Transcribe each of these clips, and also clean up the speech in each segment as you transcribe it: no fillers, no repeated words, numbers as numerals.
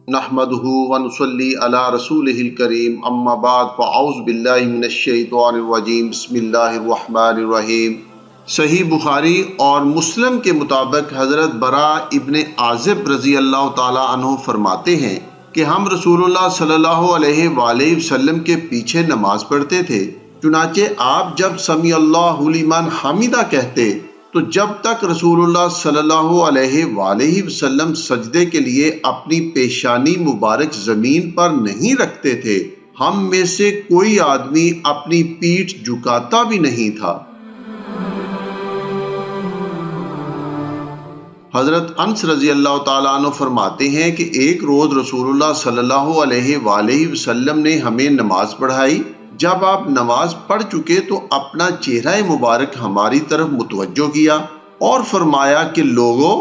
نحمدہ ونصلی علی رسولہ الکریم، اما بعد فاعوذ باللہ من الشیطان الرجیم، بسم اللہ الرحمن الرحیم۔ صحیح بخاری اور مسلم کے مطابق حضرت براء ابن عازب رضی اللہ تعالی عنہ فرماتے ہیں کہ ہم رسول اللہ صلی اللہ علیہ وآلہ وسلم کے پیچھے نماز پڑھتے تھے، چنانچہ آپ جب سمیع اللہ لمن حمیدہ کہتے تو جب تک رسول اللہ صلی اللہ علیہ وآلہ وسلم سجدے کے لیے اپنی پیشانی مبارک زمین پر نہیں رکھتے تھے، ہم میں سے کوئی آدمی اپنی پیٹھ جھکاتا بھی نہیں تھا۔ حضرت انس رضی اللہ تعالیٰ عنہ فرماتے ہیں کہ ایک روز رسول اللہ صلی اللہ علیہ وآلہ وسلم نے ہمیں نماز پڑھائی۔ جب آپ نماز پڑھ چکے تو اپنا چہرہ مبارک ہماری طرف متوجہ کیا اور فرمایا کہ لوگو،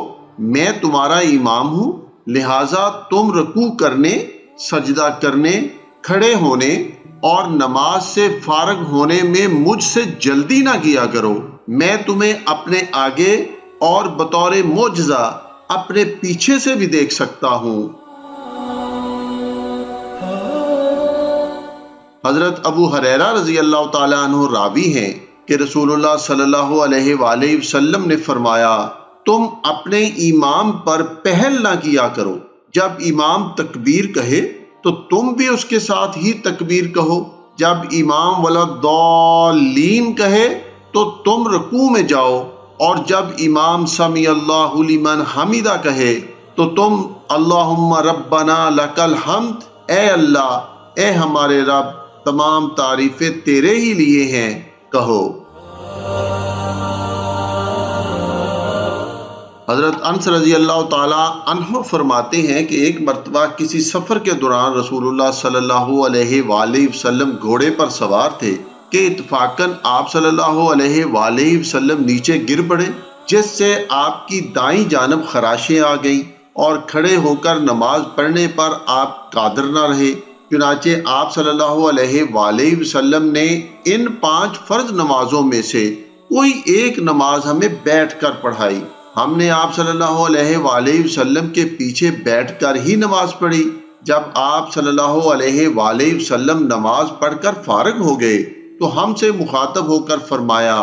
میں تمہارا امام ہوں، لہٰذا تم رکوع کرنے، سجدہ کرنے، کھڑے ہونے اور نماز سے فارغ ہونے میں مجھ سے جلدی نہ کیا کرو، میں تمہیں اپنے آگے اور بطور معجزہ اپنے پیچھے سے بھی دیکھ سکتا ہوں۔ حضرت ابو ہریرہ رضی اللہ تعالیٰ عنہ راوی ہیں کہ رسول اللہ صلی اللہ علیہ وآلہ وسلم نے فرمایا، تم اپنے امام پر پہل نہ کیا کرو، جب امام تکبیر کہے تو تم بھی اس کے ساتھ ہی تکبیر کہو، جب امام ولضالین کہے تو تم رکوع میں جاؤ، اور جب امام سمیع اللہ لمن حمیدہ کہے تو تم اللہم ربنا لک الحمد، اے اللہ، اے ہمارے رب، تمام تعریفیں تیرے ہی لیے ہیں، کہو۔ حضرت انس رضی اللہ تعالی عنہ فرماتے ہیں کہ ایک مرتبہ کسی سفر کے دوران رسول اللہ صلی اللہ علیہ وآلہ وسلم گھوڑے پر سوار تھے کہ اتفاقاً آپ صلی اللہ علیہ وآلہ وسلم نیچے گر پڑے، جس سے آپ کی دائیں جانب خراشیں آ گئیں اور کھڑے ہو کر نماز پڑھنے پر آپ قادر نہ رہے۔ چنانچہ آپ صلی اللہ علیہ وآلہ وسلم نے ان 5 فرض نمازوں میں سے کوئی ایک نماز ہمیں بیٹھ کر پڑھائی۔ ہم نے آپ صلی اللہ علیہ وآلہ وسلم کے پیچھے بیٹھ کر ہی نماز پڑھی۔ جب آپ صلی اللہ علیہ وآلہ وسلم نماز پڑھ کر فارغ ہو گئے تو ہم سے مخاطب ہو کر فرمایا،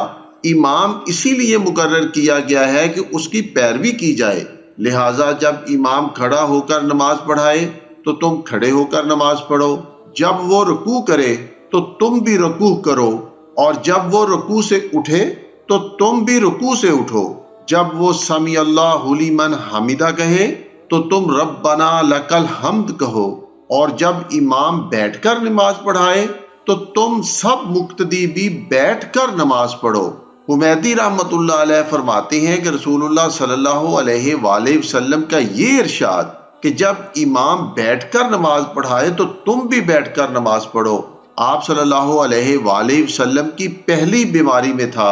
امام اسی لیے مقرر کیا گیا ہے کہ اس کی پیروی کی جائے، لہٰذا جب امام کھڑا ہو کر نماز پڑھائے تو تم کھڑے ہو کر نماز پڑھو، جب وہ رکوع کرے تو تم بھی رکوع کرو، اور جب وہ رکوع سے اٹھے تو تم بھی رکوع سے اٹھو، جب وہ سمیع اللہ لمن حمیدہ کہے تو تم ربنا لک الحمد کہو، اور جب امام بیٹھ کر نماز پڑھائے تو تم سب مقتدی بھی بیٹھ کر نماز پڑھو۔ حمیدی رحمۃ اللہ علیہ فرماتے ہیں کہ رسول اللہ صلی اللہ علیہ وآلہ وسلم کا یہ ارشاد کہ جب امام بیٹھ کر نماز پڑھائے تو تم بھی بیٹھ کر نماز پڑھو، آپ صلی اللہ علیہ وآلہ وسلم کی پہلی بیماری میں تھا،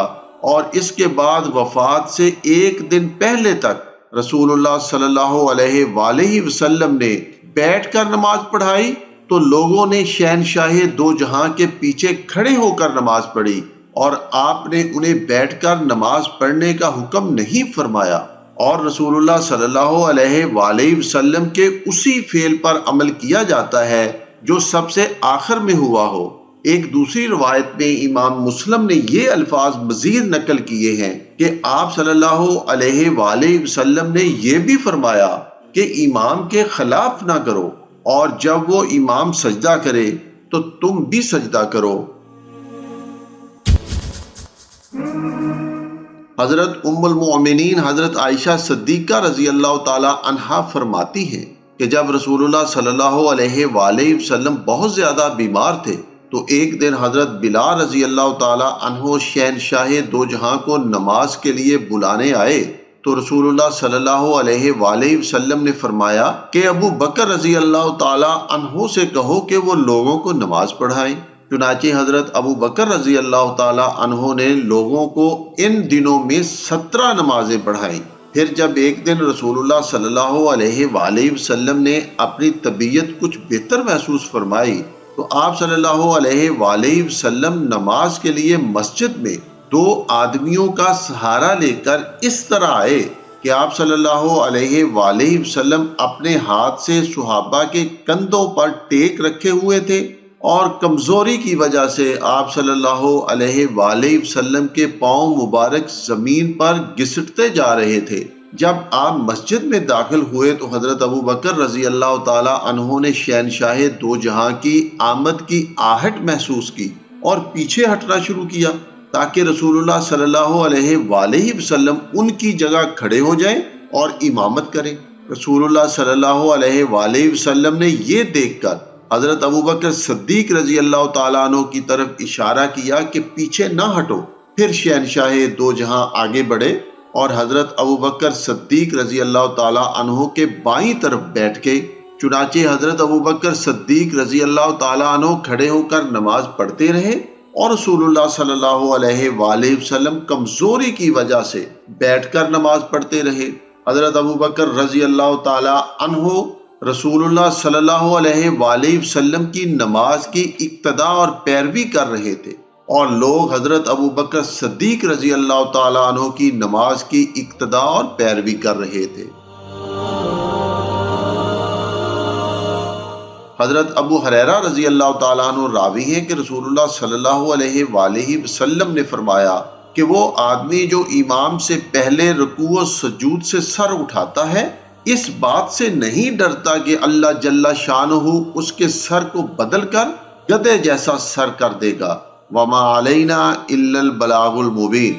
اور اس کے بعد وفات سے ایک دن پہلے تک رسول اللہ صلی اللہ علیہ وآلہ وسلم نے بیٹھ کر نماز پڑھائی تو لوگوں نے شہنشاہ دو جہاں کے پیچھے کھڑے ہو کر نماز پڑھی، اور آپ نے انہیں بیٹھ کر نماز پڑھنے کا حکم نہیں فرمایا، اور رسول اللہ صلی اللہ علیہ وآلہ وسلم کے اسی فعل پر عمل کیا جاتا ہے جو سب سے آخر میں ہوا ہو۔ ایک دوسری روایت میں امام مسلم نے یہ الفاظ مزید نقل کیے ہیں کہ آپ صلی اللہ علیہ وآلہ وسلم نے یہ بھی فرمایا کہ امام کے خلاف نہ کرو، اور جب وہ امام سجدہ کرے تو تم بھی سجدہ کرو۔ حضرت ام المؤمنین حضرت عائشہ صدیقہ رضی اللہ تعالی عنہا فرماتی ہیں کہ جب رسول اللہ صلی اللہ علیہ وآلہ وسلم بہت زیادہ بیمار تھے تو ایک دن حضرت بلال رضی اللہ تعالی عنہ شہنشاہ دو جہاں کو نماز کے لیے بلانے آئے تو رسول اللہ صلی اللہ علیہ وآلہ وسلم نے فرمایا کہ ابو بکر رضی اللہ تعالی عنہ سے کہو کہ وہ لوگوں کو نماز پڑھائیں۔ چنانچہ حضرت ابو بکر رضی اللہ تعالی عنہ نے لوگوں کو ان دنوں میں 17 نمازیں پڑھائیں۔ پھر جب ایک دن رسول اللہ صلی اللہ علیہ وآلہ وسلم نے اپنی طبیعت کچھ بہتر محسوس فرمائی تو آپ صلی اللہ علیہ وآلہ وسلم نماز کے لیے مسجد میں دو آدمیوں کا سہارا لے کر اس طرح آئے کہ آپ صلی اللہ علیہ وآلہ وسلم اپنے ہاتھ سے صحابہ کے کندھوں پر ٹیک رکھے ہوئے تھے اور کمزوری کی وجہ سے آپ صلی اللہ علیہ وآلہ وسلم کے پاؤں مبارک زمین پر گھسٹتے جا رہے تھے۔ جب آپ مسجد میں داخل ہوئے تو حضرت ابو بکر رضی اللہ تعالی عنہ نے شہنشاہ دو جہاں کی آمد کی آہٹ محسوس کی اور پیچھے ہٹنا شروع کیا تاکہ رسول اللہ صلی اللہ علیہ وآلہ وسلم ان کی جگہ کھڑے ہو جائیں اور امامت کریں۔ رسول اللہ صلی اللہ علیہ وآلہ وسلم نے یہ دیکھ کر حضرت ابو بکر صدیق رضی اللہ تعالیٰ عنہ کی طرف اشارہ کیا کہ پیچھے نہ ہٹو۔ پھر شہنشاہ دو جہاں آگے بڑھے اور حضرت ابو بکر صدیق رضی اللہ تعالیٰ عنہ کے بائیں طرف بیٹھ گئے۔ چنانچہ حضرت ابو بکر صدیق رضی اللہ تعالیٰ عنہ کھڑے ہو کر نماز پڑھتے رہے اور رسول اللہ صلی اللہ علیہ وآلہ وسلم کمزوری کی وجہ سے بیٹھ کر نماز پڑھتے رہے۔ حضرت ابو بکر رضی اللہ تعالیٰ عنہ رسول اللہ صلی اللہ علیہ وآلہ وسلم کی نماز کی اقتدا اور پیروی کر رہے تھے اور لوگ حضرت ابو بکر صدیق رضی اللہ تعالیٰ عنہ کی نماز کی اقتدا اور پیروی کر رہے تھے۔ حضرت ابو ہریرہ رضی اللہ تعالیٰ عنہ راوی ہیں کہ رسول اللہ صلی اللہ علیہ وآلہ وسلم نے فرمایا کہ وہ آدمی جو امام سے پہلے رکوع و سجود سے سر اٹھاتا ہے اس بات سے نہیں ڈرتا کہ اللہ جل شانہ اس کے سر کو بدل کر گدھے جیسا سر کر دے گا۔ وما علینا الا البلاغ المبین۔